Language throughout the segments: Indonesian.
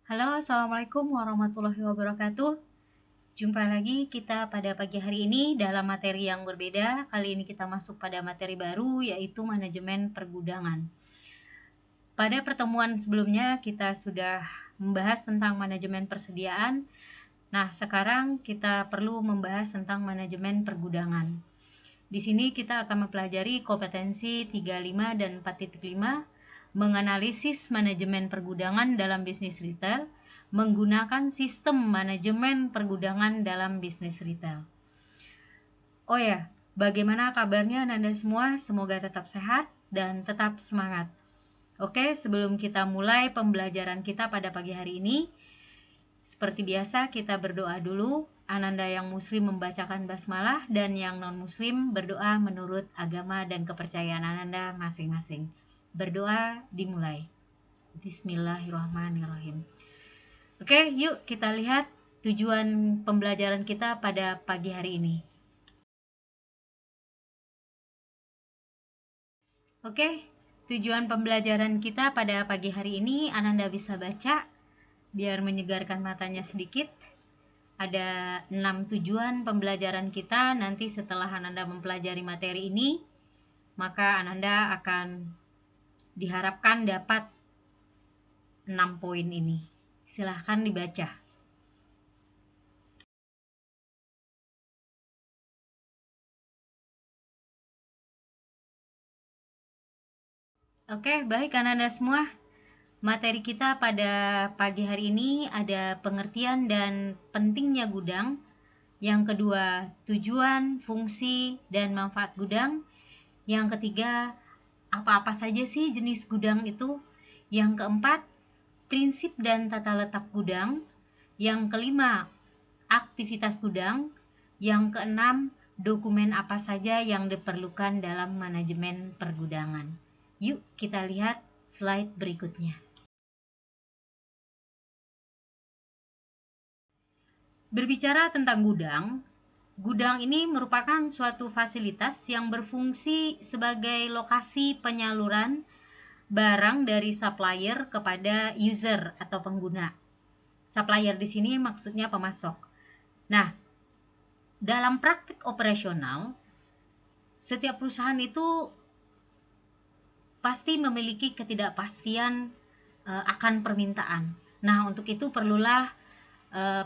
Halo, Assalamualaikum warahmatullahi wabarakatuh. Jumpa lagi kita pada pagi hari ini dalam materi yang berbeda. Kali ini kita masuk pada materi baru, yaitu manajemen pergudangan. Pada pertemuan sebelumnya kita sudah membahas tentang manajemen persediaan. Nah, sekarang kita perlu membahas tentang manajemen pergudangan. Di sini kita akan mempelajari kompetensi 35 dan 4.5, menganalisis manajemen pergudangan dalam bisnis retail, menggunakan sistem manajemen pergudangan dalam bisnis retail. Oh ya, bagaimana kabarnya Anda semua? Semoga tetap sehat dan tetap semangat. Oke, sebelum kita mulai pembelajaran kita pada pagi hari ini, seperti biasa kita berdoa dulu. Ananda yang muslim membacakan basmalah dan yang non-muslim berdoa menurut agama dan kepercayaan Ananda masing-masing. Berdoa dimulai. Bismillahirrahmanirrahim. Oke, yuk kita lihat tujuan pembelajaran kita pada pagi hari ini. Oke, tujuan pembelajaran kita pada pagi hari ini Ananda bisa baca biar menyegarkan matanya sedikit. Ada 6 tujuan pembelajaran kita. Nanti setelah Ananda mempelajari materi ini, maka Ananda akan diharapkan dapat 6 poin ini. Silahkan dibaca. Oke, baik Ananda semua. Materi kita pada pagi hari ini ada pengertian dan pentingnya gudang. Yang kedua, tujuan, fungsi, dan manfaat gudang. Yang ketiga, apa-apa saja sih jenis gudang itu. Yang keempat, prinsip dan tata letak gudang. Yang kelima, aktivitas gudang. Yang keenam, dokumen apa saja yang diperlukan dalam manajemen pergudangan. Yuk kita lihat slide berikutnya. Berbicara tentang gudang, gudang ini merupakan suatu fasilitas yang berfungsi sebagai lokasi penyaluran barang dari supplier kepada user atau pengguna. Supplier di sini maksudnya pemasok. Nah, dalam praktik operasional, setiap perusahaan itu pasti memiliki ketidakpastian akan permintaan. Nah, untuk itu perlulah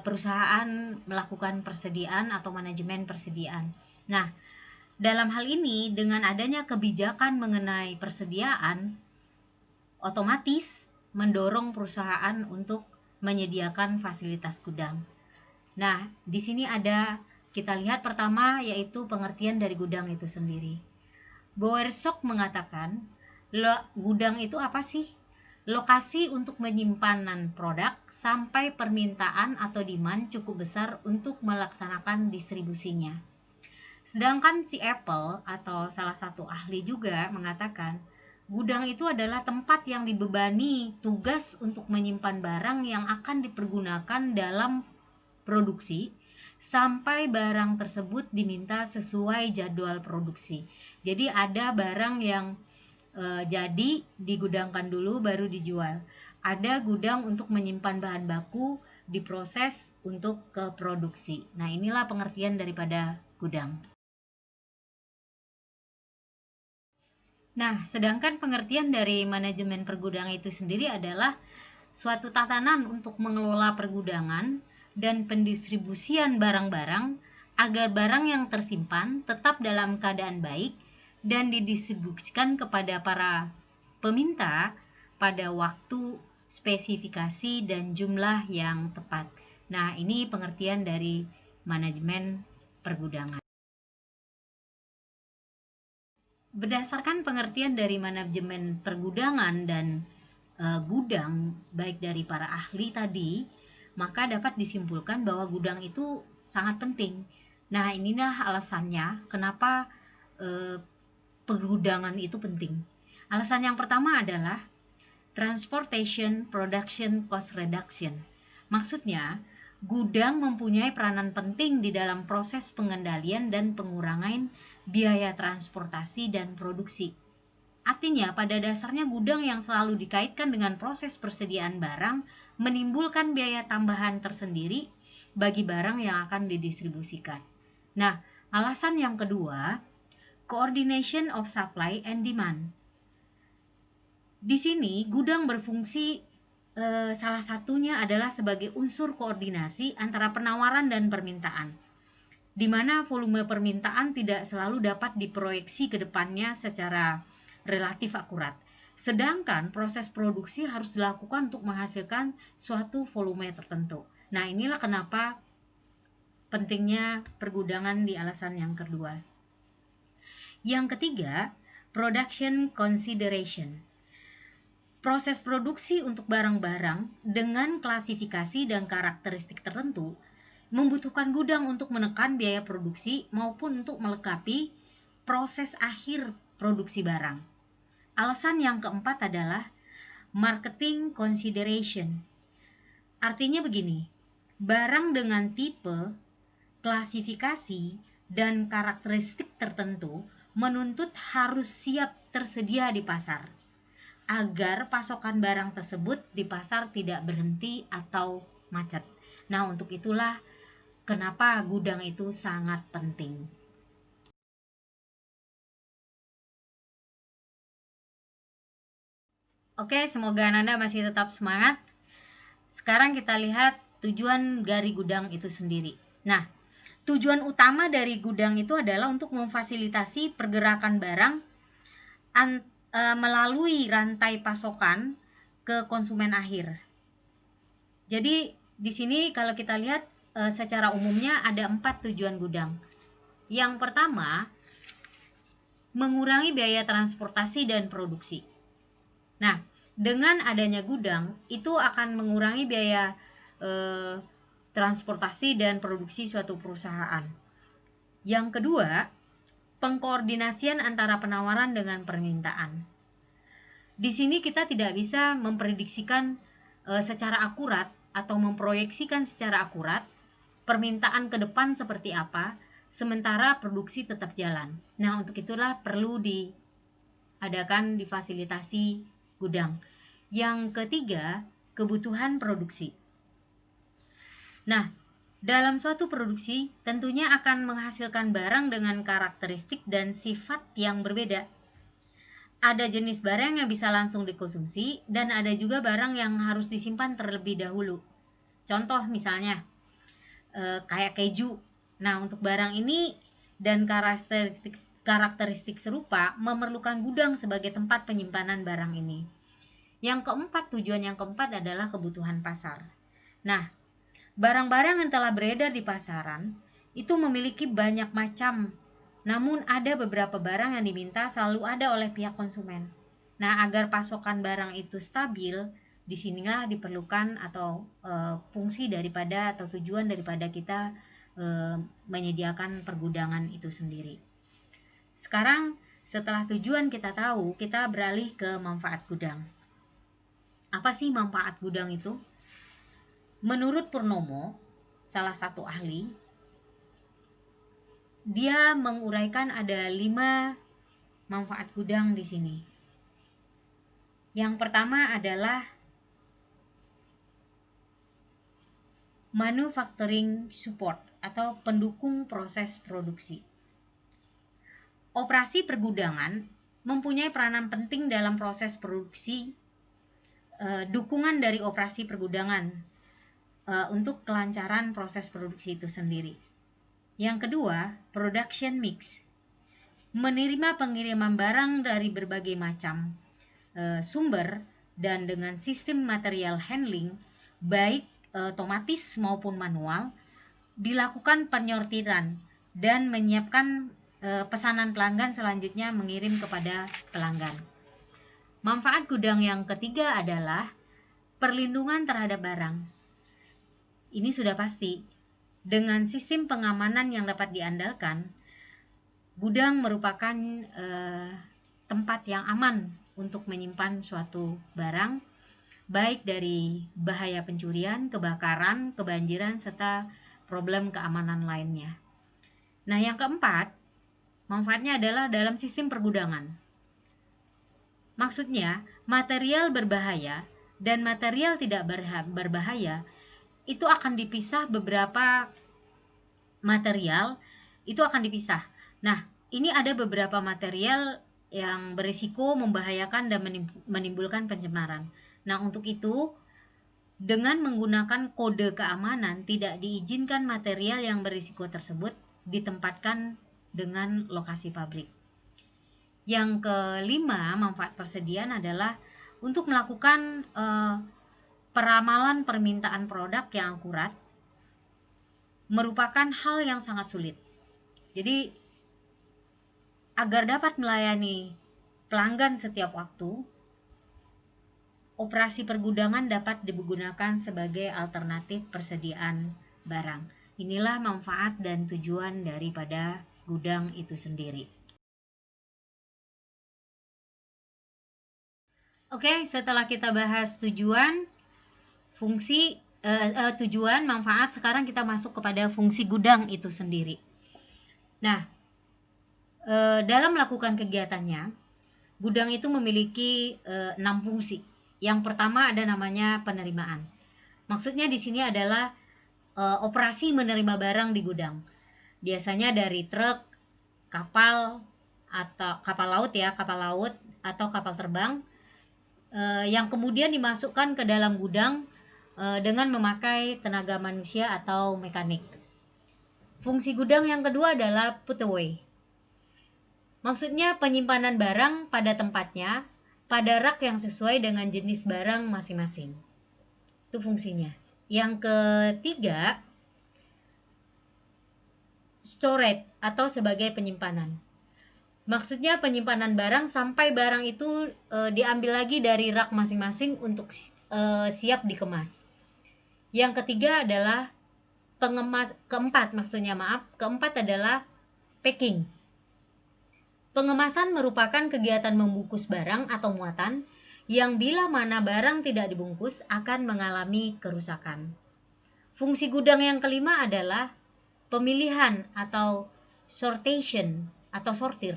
perusahaan melakukan persediaan atau manajemen persediaan. Nah, dalam hal ini dengan adanya kebijakan mengenai persediaan, otomatis mendorong perusahaan untuk menyediakan fasilitas gudang. Nah, di sini ada kita lihat pertama yaitu pengertian dari gudang itu sendiri. Bowersock mengatakan, gudang itu apa sih? Lokasi untuk penyimpanan produk sampai permintaan atau demand cukup besar untuk melaksanakan distribusinya. Sedangkan si Apple atau salah satu ahli juga mengatakan, gudang itu adalah tempat yang dibebani tugas untuk menyimpan barang yang akan dipergunakan dalam produksi sampai barang tersebut diminta sesuai jadwal produksi. Jadi ada barang yang jadi digudangkan dulu baru dijual. Ada gudang untuk menyimpan bahan baku diproses untuk ke produksi. Nah, inilah pengertian daripada gudang. Nah, sedangkan pengertian dari manajemen pergudangan itu sendiri adalah suatu tatanan untuk mengelola pergudangan dan pendistribusian barang-barang agar barang yang tersimpan tetap dalam keadaan baik dan didistribusikan kepada para peminta pada waktu, spesifikasi, dan jumlah yang tepat. Nah, ini pengertian dari manajemen pergudangan. Berdasarkan pengertian dari manajemen pergudangan dan gudang baik dari para ahli tadi, maka dapat disimpulkan bahwa gudang itu sangat penting. Nah, inilah alasannya kenapa pergudangan itu penting. Alasan yang pertama adalah transportation production cost reduction. Maksudnya, gudang mempunyai peranan penting di dalam proses pengendalian dan pengurangan biaya transportasi dan produksi. Artinya, pada dasarnya gudang yang selalu dikaitkan dengan proses persediaan barang menimbulkan biaya tambahan tersendiri bagi barang yang akan didistribusikan. Nah, alasan yang kedua, coordination of supply and demand. Di sini, gudang berfungsi salah satunya adalah sebagai unsur koordinasi antara penawaran dan permintaan, di mana volume permintaan tidak selalu dapat diproyeksi ke depannya secara relatif akurat. Sedangkan proses produksi harus dilakukan untuk menghasilkan suatu volume tertentu. Nah, inilah kenapa pentingnya pergudangan di alasan yang kedua. Yang ketiga, production consideration. Proses produksi untuk barang-barang dengan klasifikasi dan karakteristik tertentu membutuhkan gudang untuk menekan biaya produksi maupun untuk melengkapi proses akhir produksi barang. Alasan yang keempat adalah marketing consideration. Artinya begini, barang dengan tipe, klasifikasi, dan karakteristik tertentu menuntut harus siap tersedia di pasar, agar pasokan barang tersebut di pasar tidak berhenti atau macet. Nah, untuk itulah kenapa gudang itu sangat penting. Oke, semoga Nanda masih tetap semangat. Sekarang kita lihat tujuan dari gudang itu sendiri. Nah, tujuan utama dari gudang itu adalah untuk memfasilitasi pergerakan barang melalui rantai pasokan ke konsumen akhir. Jadi di sini kalau kita lihat secara umumnya ada 4 tujuan gudang. Yang pertama, mengurangi biaya transportasi dan produksi. Nah, dengan adanya gudang itu akan mengurangi biaya transportasi dan produksi suatu perusahaan. Yang kedua, pengkoordinasian antara penawaran dengan permintaan. Di sini kita tidak bisa memprediksikan secara akurat atau memproyeksikan secara akurat permintaan ke depan seperti apa, sementara produksi tetap jalan. Nah, untuk itulah perlu diadakan difasilitasi gudang. Yang ketiga, kebutuhan produksi. Nah, dalam suatu produksi tentunya akan menghasilkan barang dengan karakteristik dan sifat yang berbeda. Ada jenis barang yang bisa langsung dikonsumsi dan ada juga barang yang harus disimpan terlebih dahulu. Contoh misalnya kayak keju. Nah, untuk barang ini dan karakteristik serupa memerlukan gudang sebagai tempat penyimpanan barang ini. Tujuan yang keempat adalah kebutuhan pasar. Nah, barang-barang yang telah beredar di pasaran itu memiliki banyak macam, namun ada beberapa barang yang diminta selalu ada oleh pihak konsumen. Nah, agar pasokan barang itu stabil, disinilah diperlukan atau fungsi daripada atau tujuan daripada kita menyediakan pergudangan itu sendiri. Sekarang setelah tujuan kita tahu, kita beralih ke manfaat gudang. Apa sih manfaat gudang itu? Menurut Purnomo, salah satu ahli, dia menguraikan ada 5 manfaat gudang di sini. Yang pertama adalah manufacturing support atau pendukung proses produksi. Operasi pergudangan mempunyai peranan penting dalam proses produksi. Dukungan dari operasi pergudangan untuk kelancaran proses produksi itu sendiri. Yang kedua, production mix. Menerima pengiriman barang dari berbagai macam sumber dan dengan sistem material handling, baik otomatis maupun manual, dilakukan penyortiran dan menyiapkan pesanan pelanggan selanjutnya mengirim kepada pelanggan. Manfaat gudang yang ketiga adalah perlindungan terhadap barang. Ini sudah pasti. Dengan sistem pengamanan yang dapat diandalkan, gudang merupakan tempat yang aman untuk menyimpan suatu barang, baik dari bahaya pencurian, kebakaran, kebanjiran, serta problem keamanan lainnya. Nah, yang keempat, manfaatnya adalah dalam sistem pergudangan. Maksudnya, material berbahaya dan material tidak berbahaya itu akan dipisah, beberapa material itu akan dipisah. Nah, ini ada beberapa material yang berisiko membahayakan dan menimbulkan pencemaran. Nah, untuk itu dengan menggunakan kode keamanan tidak diizinkan material yang berisiko tersebut ditempatkan dengan lokasi pabrik. Yang kelima, manfaat persediaan adalah untuk melakukan peramalan permintaan produk yang akurat merupakan hal yang sangat sulit. Jadi, agar dapat melayani pelanggan setiap waktu, operasi pergudangan dapat digunakan sebagai alternatif persediaan barang. Inilah manfaat dan tujuan daripada gudang itu sendiri. Oke, setelah kita bahas tujuan, fungsi, tujuan, manfaat, sekarang kita masuk kepada fungsi gudang itu sendiri. Nah, dalam melakukan kegiatannya, gudang itu memiliki 6 fungsi. Yang pertama ada namanya penerimaan. Maksudnya di sini adalah operasi menerima barang di gudang. Biasanya dari truk, kapal atau kapal laut atau kapal terbang yang kemudian dimasukkan ke dalam gudang dengan memakai tenaga manusia atau mekanik. Fungsi gudang yang kedua adalah put away. Maksudnya penyimpanan barang pada tempatnya, pada rak yang sesuai dengan jenis barang masing-masing. Itu fungsinya. Yang ketiga, storage atau sebagai penyimpanan. Maksudnya penyimpanan barang sampai barang itu diambil lagi dari rak masing-masing untuk siap dikemas. Yang ketiga adalah keempat adalah packing. Pengemasan merupakan kegiatan membungkus barang atau muatan yang bila mana barang tidak dibungkus akan mengalami kerusakan. Fungsi gudang yang kelima adalah pemilihan atau sortation atau sortir.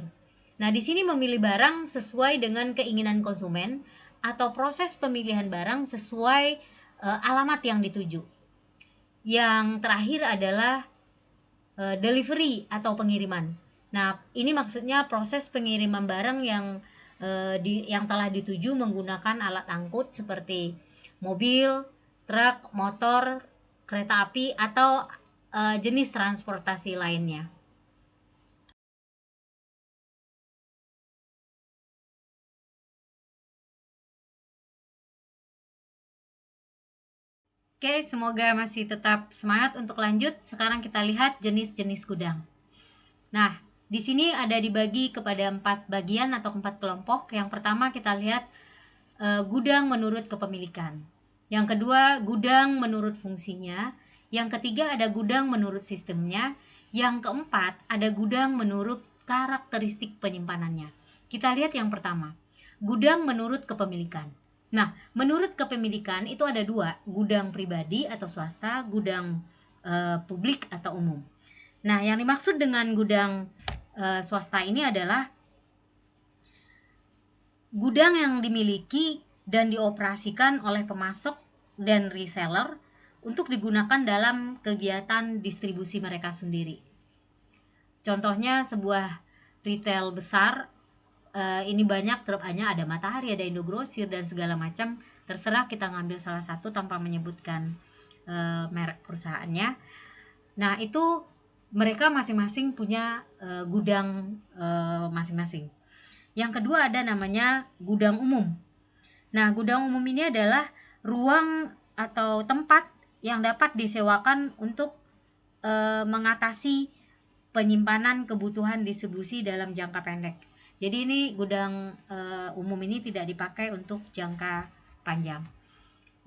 Nah, di sini memilih barang sesuai dengan keinginan konsumen atau proses pemilihan barang sesuai alamat yang dituju. Yang terakhir adalah delivery atau pengiriman. Nah, ini maksudnya proses pengiriman barang yang telah dituju menggunakan alat angkut seperti mobil, truk, motor, kereta api atau jenis transportasi lainnya. Oke, semoga masih tetap semangat untuk lanjut. Sekarang kita lihat jenis-jenis gudang. Nah, di sini ada dibagi kepada 4 bagian atau 4 kelompok. Yang pertama kita lihat gudang menurut kepemilikan. Yang kedua, gudang menurut fungsinya. Yang ketiga ada gudang menurut sistemnya. Yang keempat ada gudang menurut karakteristik penyimpanannya. Kita lihat yang pertama, gudang menurut kepemilikan. Nah, menurut kepemilikan itu ada 2, gudang pribadi atau swasta, gudang publik atau umum. Nah, yang dimaksud dengan gudang swasta ini adalah gudang yang dimiliki dan dioperasikan oleh pemasok dan reseller untuk digunakan dalam kegiatan distribusi mereka sendiri. Contohnya sebuah retail besar, ini banyak truknya, ada Matahari, ada Indogrosir dan segala macam, terserah kita ngambil salah satu tanpa menyebutkan merek perusahaannya. Nah, itu mereka masing-masing punya gudang masing-masing. Yang kedua ada namanya gudang umum. Nah, gudang umum ini adalah ruang atau tempat yang dapat disewakan untuk mengatasi penyimpanan kebutuhan distribusi dalam jangka pendek. Jadi ini gudang umum ini tidak dipakai untuk jangka panjang.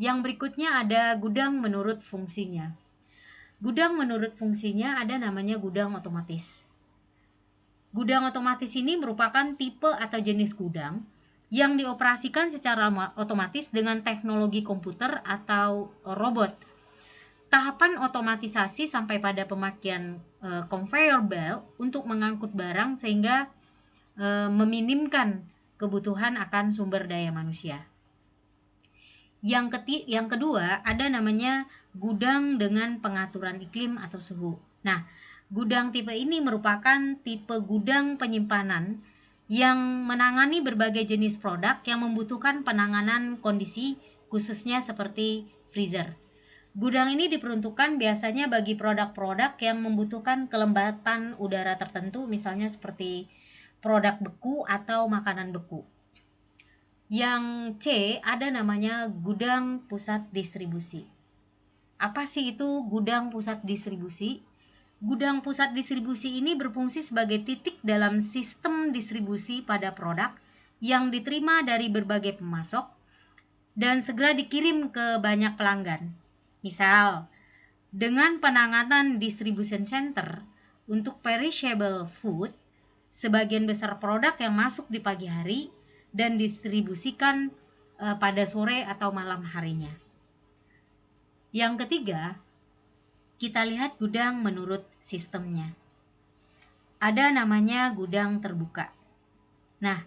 Yang berikutnya ada gudang menurut fungsinya. Gudang menurut fungsinya ada namanya gudang otomatis. Gudang otomatis ini merupakan tipe atau jenis gudang yang dioperasikan secara otomatis dengan teknologi komputer atau robot. Tahapan otomatisasi sampai pada pemakaian conveyor belt untuk mengangkut barang sehingga meminimkan kebutuhan akan sumber daya manusia. Yang kedua ada namanya gudang dengan pengaturan iklim atau suhu. Nah, gudang tipe ini merupakan tipe gudang penyimpanan yang menangani berbagai jenis produk yang membutuhkan penanganan kondisi khususnya seperti freezer. Gudang ini diperuntukkan biasanya bagi produk-produk yang membutuhkan kelembapan udara tertentu, misalnya seperti produk beku atau makanan beku. Yang C ada namanya gudang pusat distribusi. Apa sih itu gudang pusat distribusi? Gudang pusat distribusi ini berfungsi sebagai titik dalam sistem distribusi pada produk yang diterima dari berbagai pemasok dan segera dikirim ke banyak pelanggan. Misal, dengan penanganan distribution center untuk perishable food, sebagian besar produk yang masuk di pagi hari dan distribusikan pada sore atau malam harinya. Yang ketiga, kita lihat gudang menurut sistemnya. Ada namanya gudang terbuka. Nah,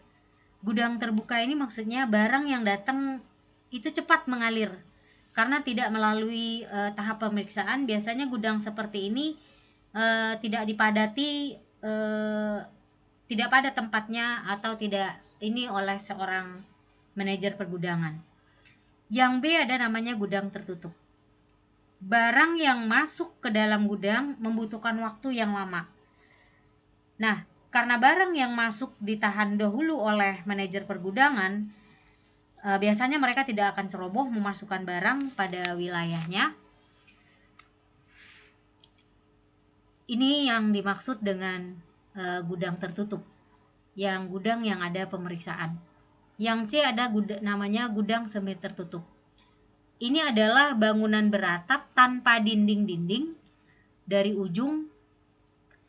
gudang terbuka ini maksudnya barang yang datang itu cepat mengalir karena tidak melalui tahap pemeriksaan. Biasanya gudang seperti ini tidak dipadati, tidak pada tempatnya atau tidak ini oleh seorang manajer pergudangan. Yang B ada namanya gudang tertutup. Barang yang masuk ke dalam gudang membutuhkan waktu yang lama. Nah, karena barang yang masuk ditahan dahulu oleh manajer pergudangan, biasanya mereka tidak akan ceroboh memasukkan barang pada wilayahnya. Ini yang dimaksud dengan gudang tertutup, yang gudang yang ada pemeriksaan. Yang C ada namanya gudang semi tertutup. Ini adalah bangunan beratap tanpa dinding-dinding dari ujung,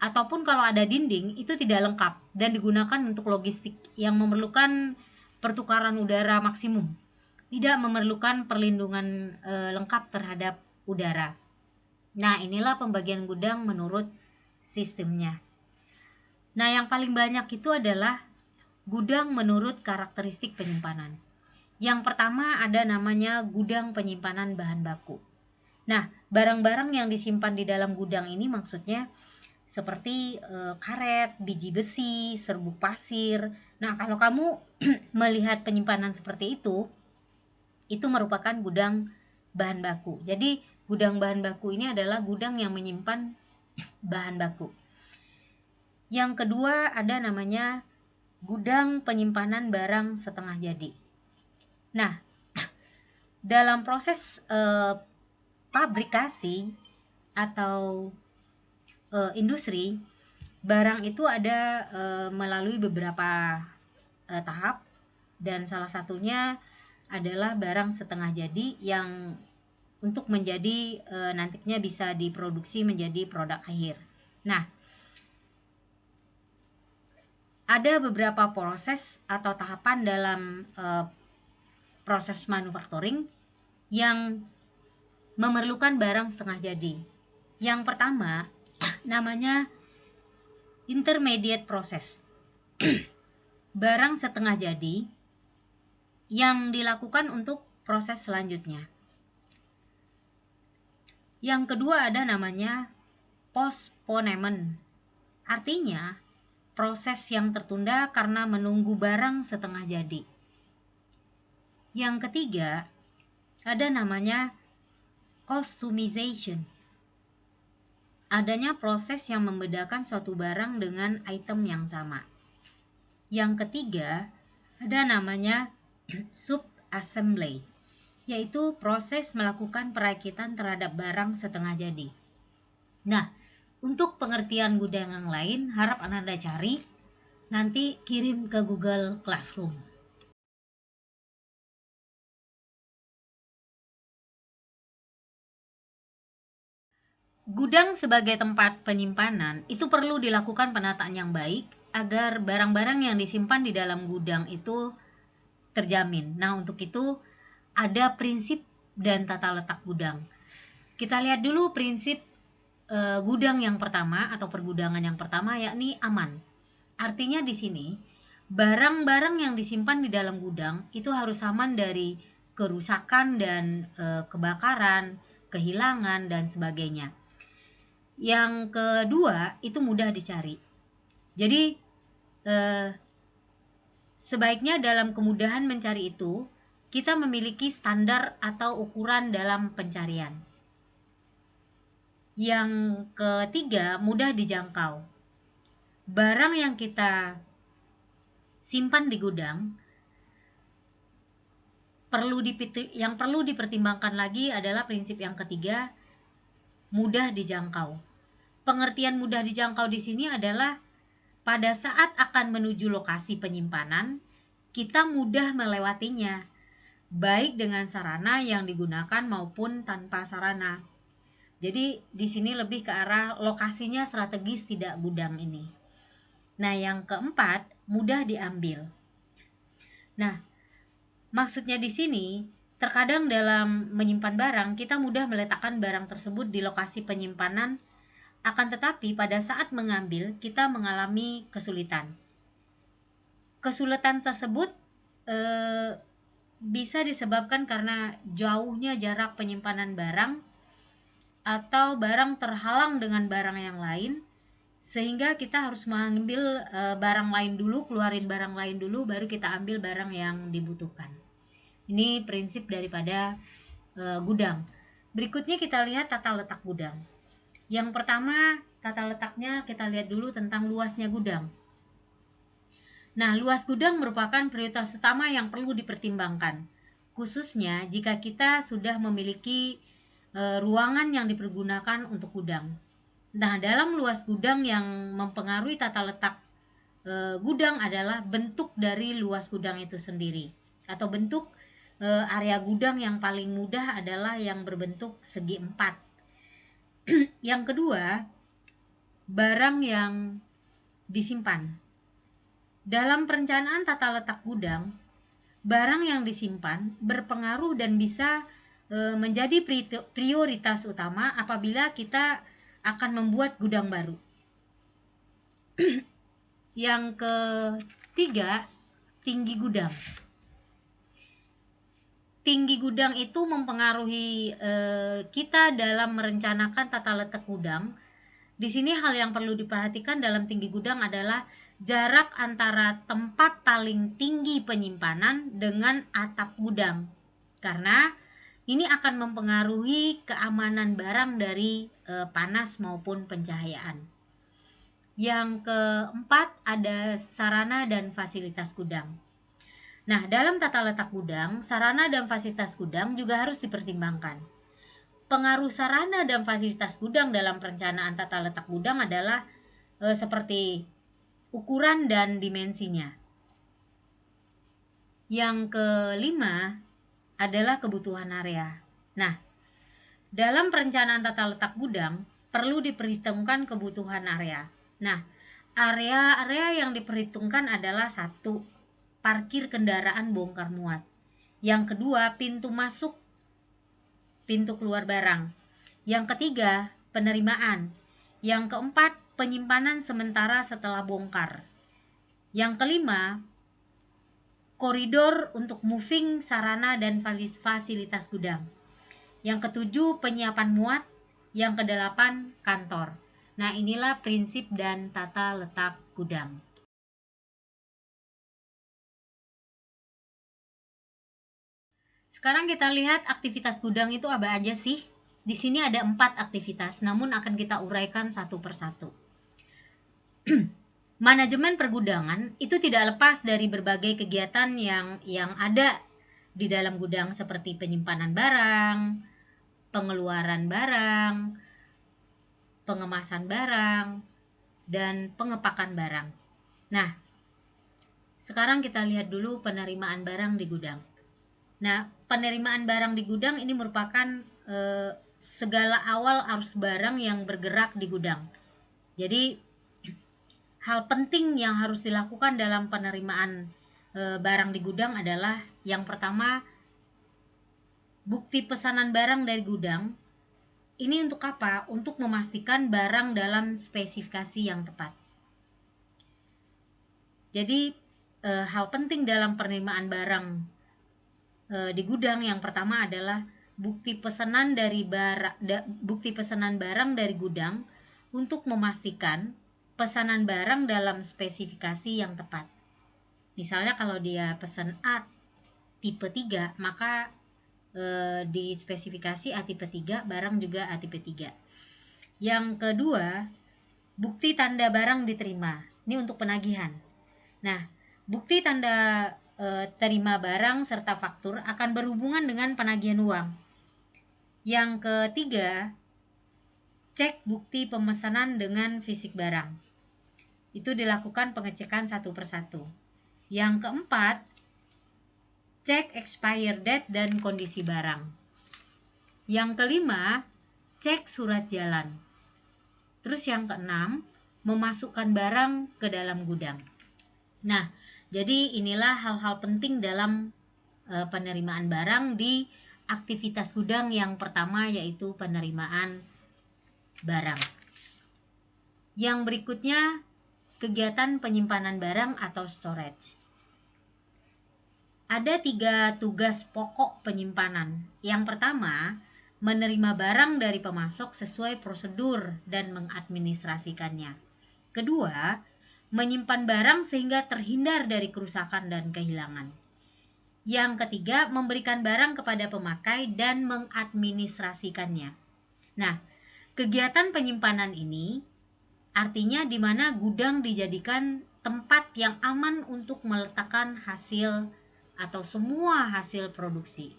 ataupun kalau ada dinding itu tidak lengkap dan digunakan untuk logistik yang memerlukan pertukaran udara maksimum, tidak memerlukan perlindungan lengkap terhadap udara. Nah, inilah pembagian gudang menurut sistemnya. Nah, yang paling banyak itu adalah gudang menurut karakteristik penyimpanan. Yang pertama ada namanya gudang penyimpanan bahan baku. Nah, barang-barang yang disimpan di dalam gudang ini maksudnya seperti karet, biji besi, serbuk pasir. Nah, kalau kamu melihat penyimpanan seperti itu merupakan gudang bahan baku. Jadi, gudang bahan baku ini adalah gudang yang menyimpan bahan baku. Yang kedua ada namanya gudang penyimpanan barang setengah jadi. Nah, dalam proses pabrikasi atau industri, barang itu ada melalui beberapa tahap, dan salah satunya adalah barang setengah jadi yang untuk menjadi nantinya bisa diproduksi menjadi produk akhir. Nah, ada beberapa proses atau tahapan dalam proses manufacturing yang memerlukan barang setengah jadi. Yang pertama namanya intermediate process. Barang setengah jadi yang dilakukan untuk proses selanjutnya. Yang kedua ada namanya postponement. Artinya proses yang tertunda karena menunggu barang setengah jadi. Yang ketiga ada namanya customization. Adanya proses yang membedakan suatu barang dengan item yang sama. Yang ketiga ada namanya sub-assembly, yaitu proses melakukan perakitan terhadap barang setengah jadi. Nah, untuk pengertian gudang yang lain harap Ananda cari, nanti kirim ke Google Classroom. Gudang sebagai tempat penyimpanan itu perlu dilakukan penataan yang baik agar barang-barang yang disimpan di dalam gudang itu terjamin. Nah, untuk itu ada prinsip dan tata letak gudang. Kita lihat dulu prinsip gudang yang pertama atau pergudangan yang pertama, yakni aman. Artinya di sini barang-barang yang disimpan di dalam gudang itu harus aman dari kerusakan dan kebakaran, kehilangan, dan sebagainya. Yang kedua, itu mudah dicari. Jadi, sebaiknya dalam kemudahan mencari itu, kita memiliki standar atau ukuran dalam pencarian. Yang ketiga, mudah dijangkau. Barang yang kita simpan di gudang, yang perlu dipertimbangkan lagi adalah prinsip yang ketiga, mudah dijangkau. Pengertian mudah dijangkau di sini adalah pada saat akan menuju lokasi penyimpanan, kita mudah melewatinya, baik dengan sarana yang digunakan maupun tanpa sarana. Jadi di sini lebih ke arah lokasinya strategis tidak gudang ini. Nah, yang keempat, mudah diambil. Nah, maksudnya di sini, terkadang dalam menyimpan barang, kita mudah meletakkan barang tersebut di lokasi penyimpanan, akan tetapi pada saat mengambil, kita mengalami kesulitan. Kesulitan tersebut bisa disebabkan karena jauhnya jarak penyimpanan barang, atau barang terhalang dengan barang yang lain, sehingga kita harus mengambil barang lain dulu, keluarin barang lain dulu, baru kita ambil barang yang dibutuhkan. Ini prinsip daripada gudang. Berikutnya kita lihat tata letak gudang. Yang pertama, tata letaknya kita lihat dulu tentang luasnya gudang. Nah, luas gudang merupakan prioritas utama yang perlu dipertimbangkan, khususnya jika kita sudah memiliki ruangan yang dipergunakan untuk gudang. Nah, dalam luas gudang yang mempengaruhi tata letak gudang adalah bentuk dari luas gudang itu sendiri, atau bentuk area gudang yang paling mudah adalah yang berbentuk segi empat. Yang kedua, barang yang disimpan. Dalam perencanaan tata letak gudang, barang yang disimpan berpengaruh dan bisa menjadi prioritas utama apabila kita akan membuat gudang baru. Yang ketiga, tinggi gudang. Tinggi gudang itu mempengaruhi kita dalam merencanakan tata letak gudang. Di sini hal yang perlu diperhatikan dalam tinggi gudang adalah jarak antara tempat paling tinggi penyimpanan dengan atap gudang. Karena ini akan mempengaruhi keamanan barang dari panas maupun pencahayaan. Yang keempat, ada sarana dan fasilitas gudang. Nah, dalam tata letak gudang, sarana dan fasilitas gudang juga harus dipertimbangkan. Pengaruh sarana dan fasilitas gudang dalam perencanaan tata letak gudang adalah seperti ukuran dan dimensinya. Yang kelima adalah kebutuhan area. Nah, dalam perencanaan tata letak gudang perlu diperhitungkan kebutuhan area. Nah, area yang diperhitungkan adalah 1, parkir kendaraan bongkar muat. Yang kedua, pintu masuk, pintu keluar barang. Yang ketiga, penerimaan. Yang keempat, penyimpanan sementara setelah bongkar. Yang kelima, koridor untuk moving sarana dan fasilitas gudang. Yang ketujuh, penyiapan muat. Yang kedelapan, kantor. Nah, inilah prinsip dan tata letak gudang. Sekarang kita lihat aktivitas gudang itu apa aja sih? Di sini ada 4 aktivitas, namun akan kita uraikan satu persatu. Manajemen pergudangan itu tidak lepas dari berbagai kegiatan yang ada di dalam gudang, seperti penyimpanan barang, pengeluaran barang, pengemasan barang, dan pengepakan barang. Nah, sekarang kita lihat dulu penerimaan barang di gudang. Nah, penerimaan barang di gudang ini merupakan segala awal arus barang yang bergerak di gudang. Jadi, hal penting yang harus dilakukan dalam penerimaan barang di gudang adalah yang pertama, bukti pesanan barang dari gudang. Ini untuk apa? Untuk memastikan barang dalam spesifikasi yang tepat. Jadi hal penting dalam penerimaan barang di gudang yang pertama adalah bukti pesanan barang dari gudang untuk memastikan pesanan barang dalam spesifikasi yang tepat. Misalnya kalau dia pesan A tipe 3, maka di spesifikasi A tipe 3, barang juga A tipe 3. Yang kedua, bukti tanda barang diterima. Ini untuk penagihan. Nah, bukti tanda terima barang serta faktur akan berhubungan dengan penagihan uang. Yang ketiga, cek bukti pemesanan dengan fisik barang. Itu dilakukan pengecekan satu persatu. Yang keempat, cek expired date dan kondisi barang. Yang kelima, cek surat jalan. Terus yang keenam, memasukkan barang ke dalam gudang. Nah, jadi inilah hal-hal penting dalam penerimaan barang di aktivitas gudang yang pertama, yaitu penerimaan barang. Yang berikutnya, kegiatan penyimpanan barang atau storage. Ada 3 tugas pokok penyimpanan. Yang pertama, menerima barang dari pemasok sesuai prosedur dan mengadministrasikannya. Kedua, menyimpan barang sehingga terhindar dari kerusakan dan kehilangan. Yang ketiga, memberikan barang kepada pemakai dan mengadministrasikannya. Nah, kegiatan penyimpanan ini artinya di mana gudang dijadikan tempat yang aman untuk meletakkan hasil atau semua hasil produksi.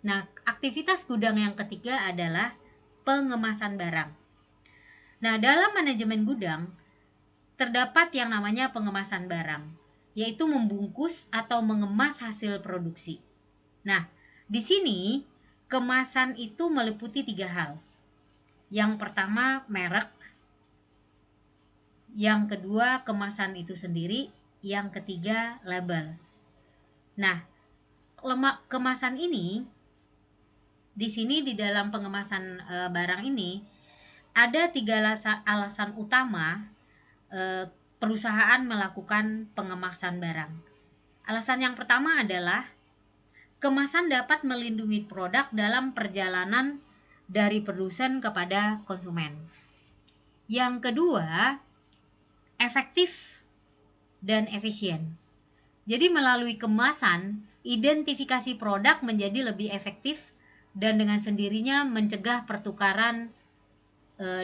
Nah, aktivitas gudang yang ketiga adalah pengemasan barang. Nah, dalam manajemen gudang terdapat yang namanya pengemasan barang, yaitu membungkus atau mengemas hasil produksi. Nah, di sini kemasan itu meliputi 3 hal. Yang pertama, merek. Yang kedua, kemasan itu sendiri. Yang ketiga, label. Nah, kemasan ini di sini di dalam pengemasan barang ini ada 3 alasan utama perusahaan melakukan pengemasan barang. Alasan yang pertama adalah kemasan dapat melindungi produk dalam perjalanan dari produsen kepada konsumen. Yang kedua, efektif dan efisien. Jadi melalui kemasan, identifikasi produk menjadi lebih efektif dan dengan sendirinya mencegah pertukaran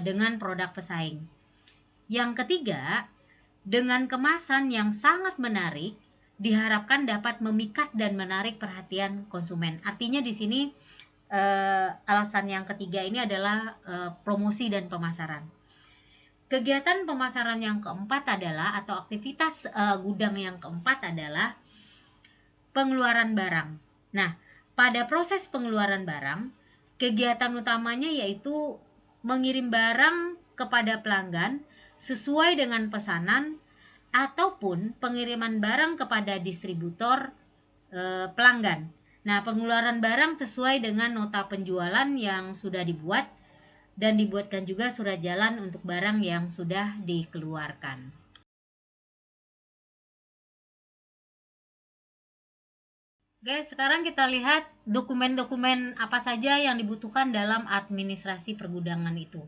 dengan produk pesaing. Yang ketiga, dengan kemasan yang sangat menarik, diharapkan dapat memikat dan menarik perhatian konsumen. Artinya di sini alasan yang ketiga ini adalah promosi dan pemasaran. Kegiatan pemasaran yang keempat adalah, atau aktivitas gudang yang keempat adalah pengeluaran barang. Nah, pada proses pengeluaran barang, kegiatan utamanya yaitu mengirim barang kepada pelanggan sesuai dengan pesanan ataupun pengiriman barang kepada distributor pelanggan. Nah, pengeluaran barang sesuai dengan nota penjualan yang sudah dibuat dan dibuatkan juga surat jalan untuk barang yang sudah dikeluarkan. Oke, sekarang kita lihat dokumen-dokumen apa saja yang dibutuhkan dalam administrasi pergudangan itu.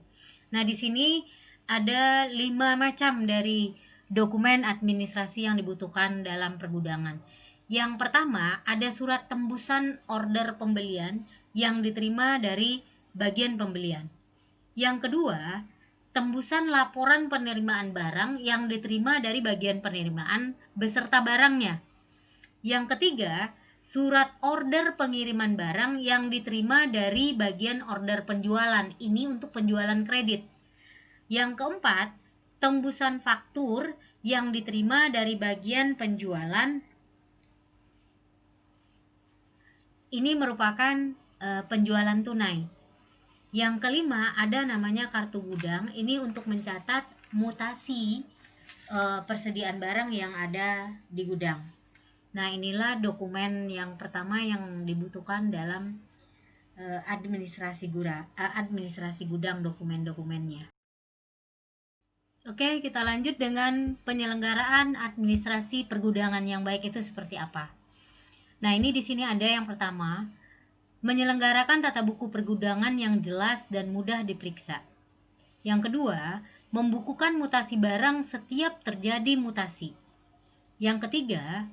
Nah, di sini ada 5 macam dari dokumen administrasi yang dibutuhkan dalam pergudangan. Yang pertama, ada surat tembusan order pembelian yang diterima dari bagian pembelian. Yang kedua, tembusan laporan penerimaan barang yang diterima dari bagian penerimaan beserta barangnya. Yang ketiga, surat order pengiriman barang yang diterima dari bagian order penjualan. Ini untuk penjualan kredit. Yang keempat, tembusan faktur yang diterima dari bagian penjualan. Ini merupakan penjualan tunai. Yang kelima, ada namanya kartu gudang. Ini untuk mencatat mutasi persediaan barang yang ada di gudang. Nah, inilah dokumen yang pertama yang dibutuhkan dalam administrasi gudang, dokumen-dokumennya. Oke, kita lanjut dengan penyelenggaraan administrasi pergudangan yang baik itu seperti apa. Nah, ini di sini ada yang pertama, menyelenggarakan tata buku pergudangan yang jelas dan mudah diperiksa. Yang kedua, membukukan mutasi barang setiap terjadi mutasi. Yang ketiga,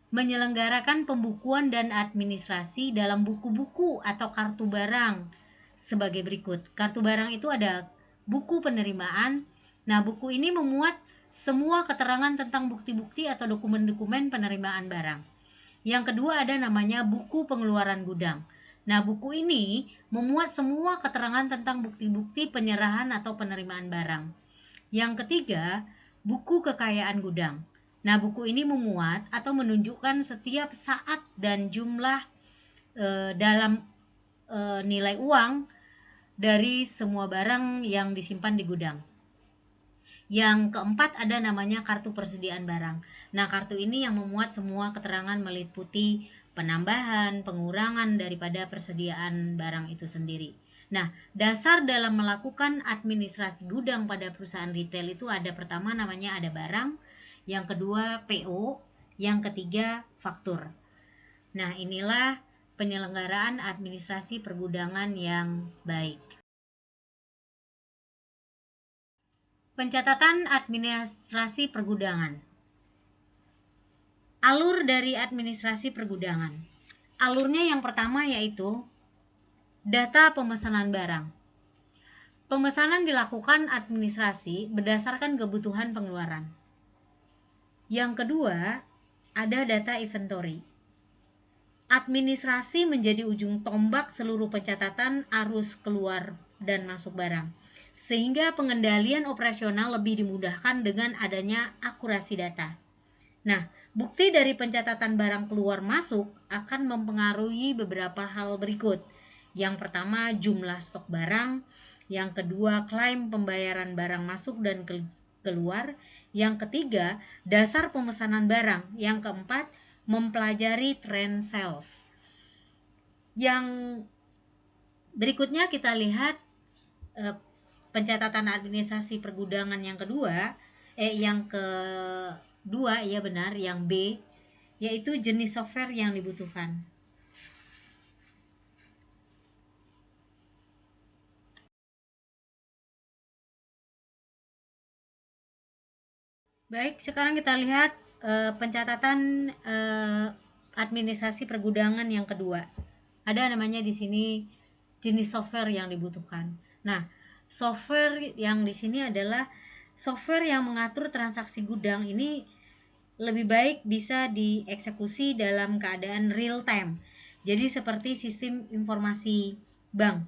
menyelenggarakan pembukuan dan administrasi dalam buku-buku atau kartu barang sebagai berikut. Kartu barang itu ada buku penerimaan. Nah, buku ini memuat semua keterangan tentang bukti-bukti atau dokumen-dokumen penerimaan barang. Yang kedua ada namanya buku pengeluaran gudang. Nah, buku ini memuat semua keterangan tentang bukti-bukti penyerahan atau penerimaan barang. Yang ketiga, buku kekayaan gudang. Nah, buku ini memuat atau menunjukkan setiap saat dan jumlah dalam nilai uang dari semua barang yang disimpan di gudang. Yang keempat ada namanya kartu persediaan barang. Nah, kartu ini yang memuat semua keterangan meliputi penambahan, pengurangan daripada persediaan barang itu sendiri. Nah, dasar dalam melakukan administrasi gudang pada perusahaan retail itu ada pertama namanya ada barang, yang kedua PO, yang ketiga faktur. Nah, inilah penyelenggaraan administrasi pergudangan yang baik. Pencatatan administrasi pergudangan. Alur dari administrasi pergudangan. Alurnya yang pertama yaitu data pemesanan barang. Pemesanan dilakukan administrasi berdasarkan kebutuhan pengeluaran. Yang kedua, ada data inventory. Administrasi menjadi ujung tombak seluruh pencatatan arus keluar dan masuk barang, sehingga pengendalian operasional lebih dimudahkan dengan adanya akurasi data. Nah, bukti dari pencatatan barang keluar masuk akan mempengaruhi beberapa hal berikut. Yang pertama, jumlah stok barang. Yang kedua, klaim pembayaran barang masuk dan keluar. Yang ketiga, dasar pemesanan barang. Yang keempat, mempelajari trend sales. Yang berikutnya kita lihat pencatatan administrasi pergudangan yang kedua, yang kedua, ya benar, yang B, yaitu jenis software yang dibutuhkan. Baik, sekarang kita lihat pencatatan administrasi pergudangan yang kedua. Ada namanya di sini jenis software yang dibutuhkan. Nah, software yang di sini adalah software yang mengatur transaksi gudang ini lebih baik bisa dieksekusi dalam keadaan real time. Jadi seperti sistem informasi bank.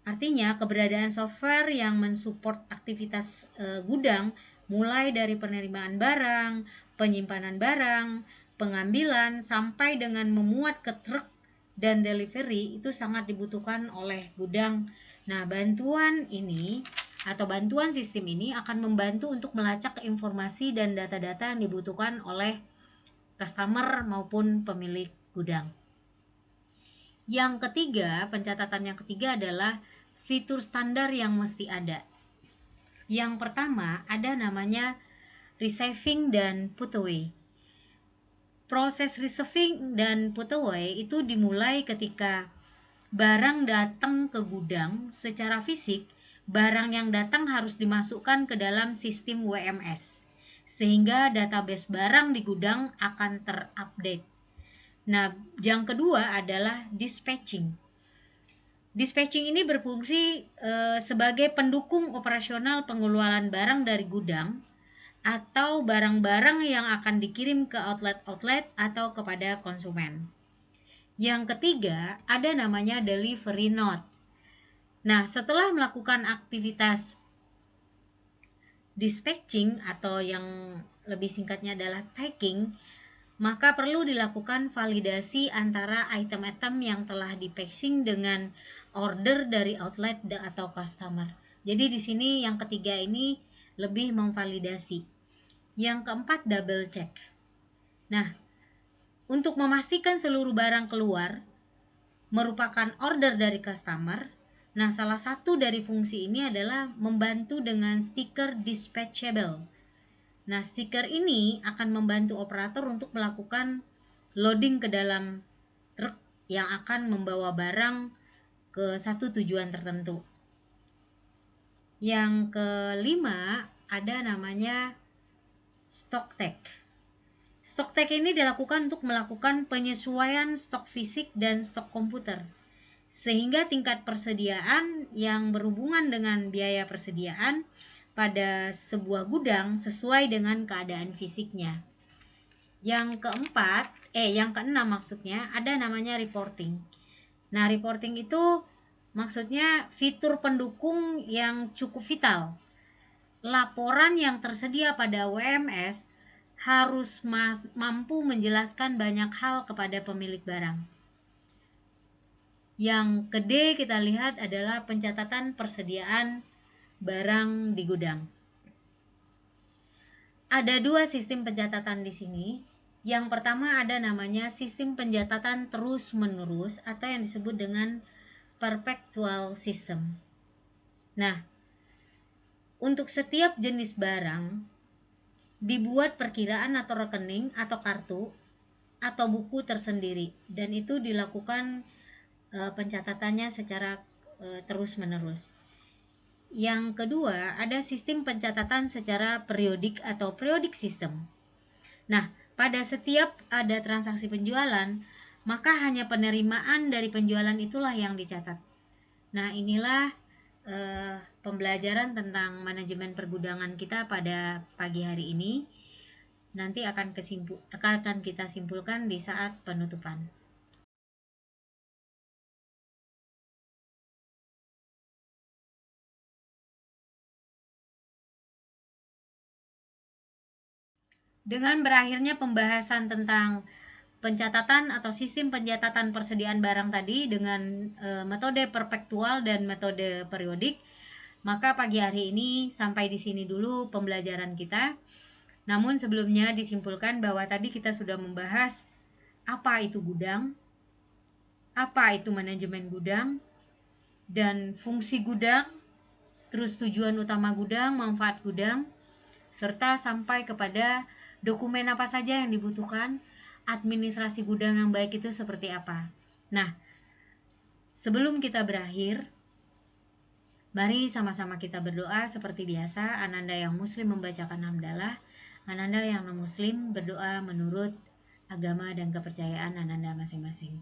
Artinya keberadaan software yang mensupport aktivitas gudang mulai dari penerimaan barang, penyimpanan barang, pengambilan sampai dengan memuat ke truk dan delivery itu sangat dibutuhkan oleh gudang. Nah, bantuan ini atau bantuan sistem ini akan membantu untuk melacak informasi dan data-data yang dibutuhkan oleh customer maupun pemilik gudang. Yang ketiga, pencatatan yang ketiga adalah fitur standar yang mesti ada. Yang pertama ada namanya receiving dan put away. Proses receiving dan put away itu dimulai ketika barang datang ke gudang secara fisik. Barang yang datang harus dimasukkan ke dalam sistem WMS sehingga database barang di gudang akan terupdate. Nah, yang kedua adalah dispatching. Dispatching ini berfungsi sebagai pendukung operasional pengeluaran barang dari gudang atau barang-barang yang akan dikirim ke outlet-outlet atau kepada konsumen. Yang ketiga, ada namanya delivery note. Nah, setelah melakukan aktivitas dispatching atau yang lebih singkatnya adalah packing, maka perlu dilakukan validasi antara item-item yang telah di-packing dengan order dari outlet atau customer. Jadi di sini yang ketiga ini lebih memvalidasi. Yang keempat, double check. Nah, untuk memastikan seluruh barang keluar merupakan order dari customer, Nah, salah satu dari fungsi ini adalah membantu dengan stiker dispatchable. Nah, stiker ini akan membantu operator untuk melakukan loading ke dalam truk yang akan membawa barang ke satu tujuan tertentu. Yang kelima ada namanya stock tag. Stock tag ini dilakukan untuk melakukan penyesuaian stok fisik dan stok komputer, sehingga tingkat persediaan yang berhubungan dengan biaya persediaan pada sebuah gudang sesuai dengan keadaan fisiknya. Yang keenam maksudnya ada namanya reporting. Nah, reporting itu maksudnya fitur pendukung yang cukup vital. Laporan yang tersedia pada WMS harus mampu menjelaskan banyak hal kepada pemilik barang. Yang kedua kita lihat adalah pencatatan persediaan barang di gudang. Ada dua sistem pencatatan di sini. Yang pertama ada namanya sistem pencatatan terus-menerus atau yang disebut dengan perpetual system. Nah, untuk setiap jenis barang dibuat perkiraan atau rekening atau kartu atau buku tersendiri, dan itu dilakukan pencatatannya secara terus-menerus. Yang kedua, ada sistem pencatatan secara periodik atau periodic system. Nah, pada setiap ada transaksi penjualan, maka hanya penerimaan dari penjualan itulah yang dicatat. Nah, inilah pembelajaran tentang manajemen pergudangan kita pada pagi hari ini. Nanti akan kita simpulkan di saat penutupan. Dengan berakhirnya pembahasan tentang pencatatan atau sistem pencatatan persediaan barang tadi dengan metode perpetual dan metode periodik, maka pagi hari ini sampai di sini dulu pembelajaran kita. Namun sebelumnya disimpulkan bahwa tadi kita sudah membahas apa itu gudang, apa itu manajemen gudang, dan fungsi gudang, terus tujuan utama gudang, manfaat gudang, serta sampai kepada dokumen apa saja yang dibutuhkan, administrasi gudang yang baik itu seperti apa. Nah, sebelum kita berakhir, mari sama-sama kita berdoa seperti biasa. Ananda yang muslim membacakan hamdalah, Ananda yang non-muslim berdoa menurut agama dan kepercayaan Ananda masing-masing.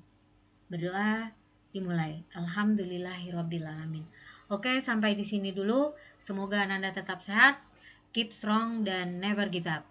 Berdoa dimulai. Alhamdulillahirrabbilalamin. Oke, sampai di sini dulu. Semoga Ananda tetap sehat, keep strong, dan never give up.